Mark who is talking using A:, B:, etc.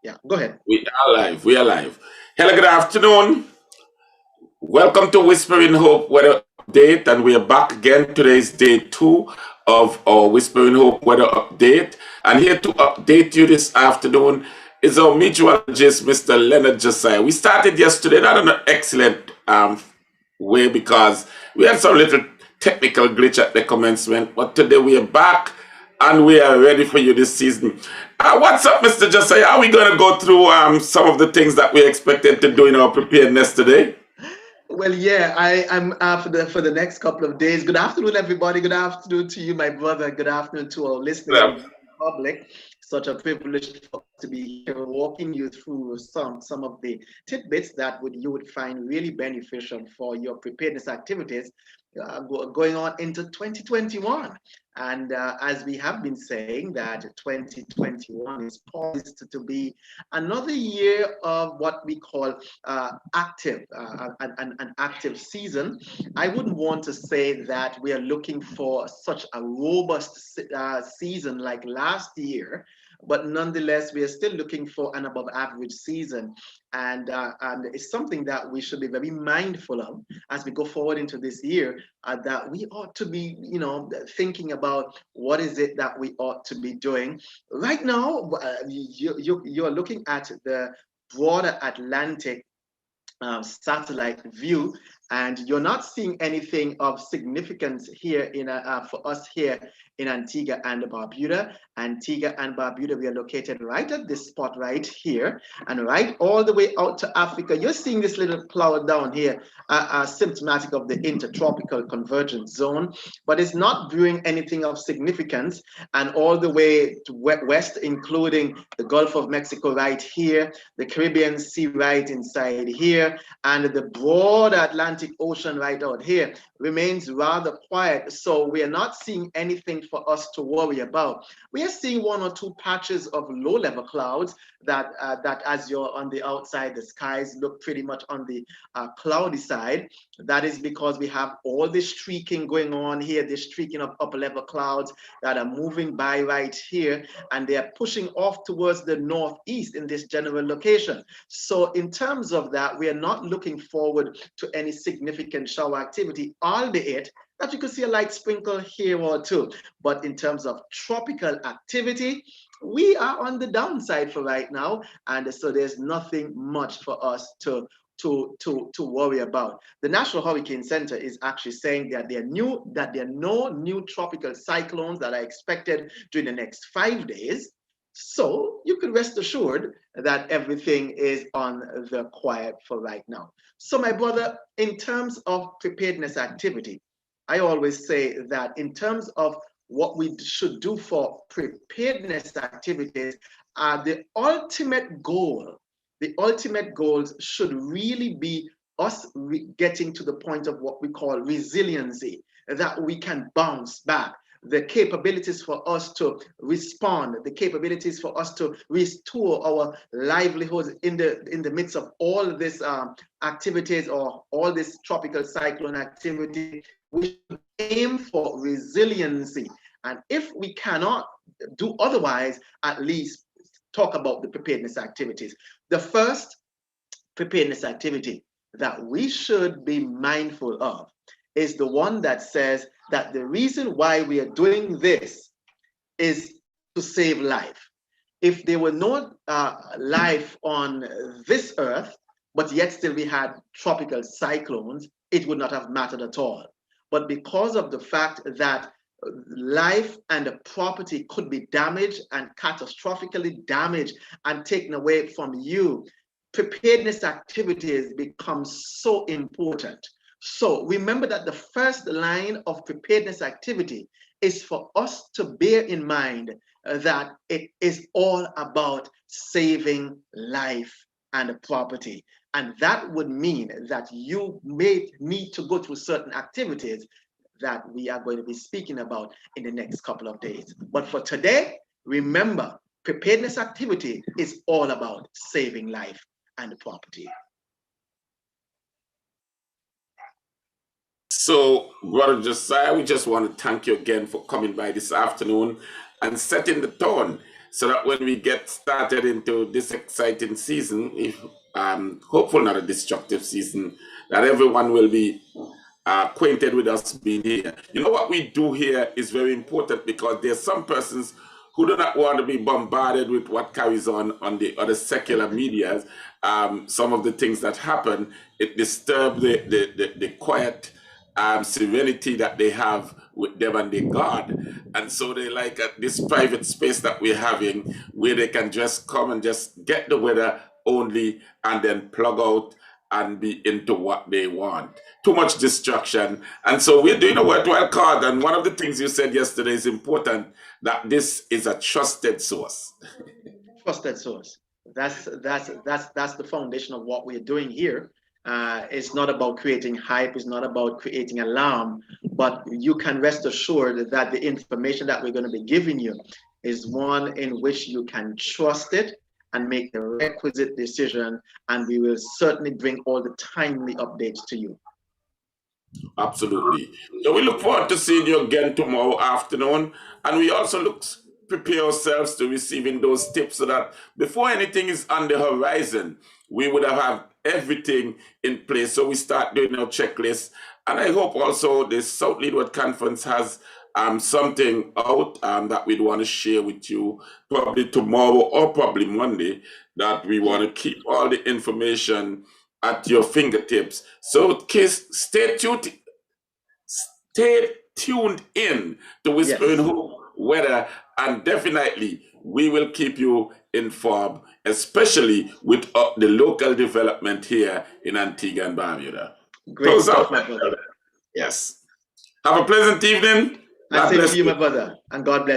A: Yeah, go ahead.
B: We are live. We are live. Hello, good afternoon. Welcome to Whispering Hope Weather Update, and we are back again. Today is day 2 of our Whispering Hope Weather Update. And here to update you this afternoon is our meteorologist, Mr. Leonard Josiah. We started yesterday, not in an excellent way because we had some little technical glitch at the commencement, but today we are back and we are ready for you this season. What's up, Mr. Josiah? Are we going to go through some of the things that we expected to do in our preparedness today?
A: Well, yeah, I'm for the next couple of days. Good afternoon, everybody. Good afternoon to you, my brother. Good afternoon to our
B: Yeah.
A: listening public. Such a privilege for us to be here, walking you through some of the tidbits that you would find really beneficial for your preparedness activities going on into 2021. And as we have been saying, that 2021 is poised to be another year of what we call an active season. I wouldn't want to say that we are looking for such a robust season like last year, but nonetheless, we are still looking for an above average season. And it's something that we should be very mindful of as we go forward into this year, that we ought to be, thinking about what is it that we ought to be doing. Right now, you're looking at the broader Atlantic satellite view, and you're not seeing anything of significance here for us here in Antigua and Barbuda. Antigua and Barbuda, we are located right at this spot right here, and right all the way out to Africa. You're seeing this little cloud down here, symptomatic of the intertropical convergence zone, but it's not doing anything of significance. And all the way to west, including the Gulf of Mexico right here, the Caribbean Sea right inside here, and the broad Atlantic Ocean right out here remains rather quiet. So we are not seeing anything for us to worry about. We are seeing one or two patches of low-level clouds that as you're on the outside, the skies look pretty much on the cloudy side. That is because we have all this streaking going on here, this streaking of upper-level clouds that are moving by right here, and they are pushing off towards the northeast in this general location. So in terms of that, we are not looking forward to any significant shower activity, albeit that you could see a light sprinkle here or two. But in terms of tropical activity, we are on the downside for right now. And so there's nothing much for us to worry about. The National Hurricane Center is actually saying that there are no new tropical cyclones that are expected during the next 5 days. So you can rest assured that everything is on the quiet for right now. So my brother, in terms of preparedness activity, I always say that in terms of what we should do for preparedness activities, the ultimate goals should really be us getting to the point of what we call resiliency, that we can bounce back, the capabilities for us to respond, the capabilities for us to restore our livelihoods in the midst of all this activities or all this tropical cyclone activity. We should aim for resiliency. And if we cannot do otherwise, at least talk about the preparedness activities. The first preparedness activity that we should be mindful of is the one that says that the reason why we are doing this is to save life. If there were no life on this earth, but yet still we had tropical cyclones, it would not have mattered at all. But because of the fact that life and property could be damaged and catastrophically damaged and taken away from you, preparedness activities become so important. So remember that the first line of preparedness activity is for us to bear in mind that it is all about saving life and property. And that would mean that you may need to go through certain activities that we are going to be speaking about in the next couple of days. But for today, remember, preparedness activity is all about saving life and property.
B: So, Brother Josiah, we just want to thank you again for coming by this afternoon and setting the tone. so that when we get started into this exciting season, if hopeful not a destructive season, that everyone will be acquainted with us being here. You know what we do here is very important, because there's some persons who do not want to be bombarded with what carries on the other secular medias. Some of the things that happen, it disturbs the quiet serenity that they have with them and their God. And so they like this private space that we're having, where they can just come and just get the weather only, and then plug out and be into what they want. Too much distraction. And so we're doing a worthwhile card. And one of the things you said yesterday is important, that this is a trusted source.
A: Trusted source. That's the foundation of what we're doing here. It's not about creating hype. It's not about creating alarm. But you can rest assured that the information that we're going to be giving you is one in which you can trust it and make the requisite decision, and we will certainly bring all the timely updates to you.
B: Absolutely. So we look forward to seeing you again tomorrow afternoon, and we also prepare ourselves to receiving those tips, so that before anything is on the horizon, we would have everything in place. So we start doing our checklist, and I hope also the South Leadwood Conference has something out that we'd want to share with you, probably tomorrow or probably Monday, that we want to keep all the information at your fingertips. So kids, stay tuned in to Whispering Hope Weather, and definitely we will keep you informed, especially with the local development here in Antigua and Barbuda.
A: Great stuff, my brother.
B: Yes. Have a pleasant evening.
A: And same to you, my brother, and God bless.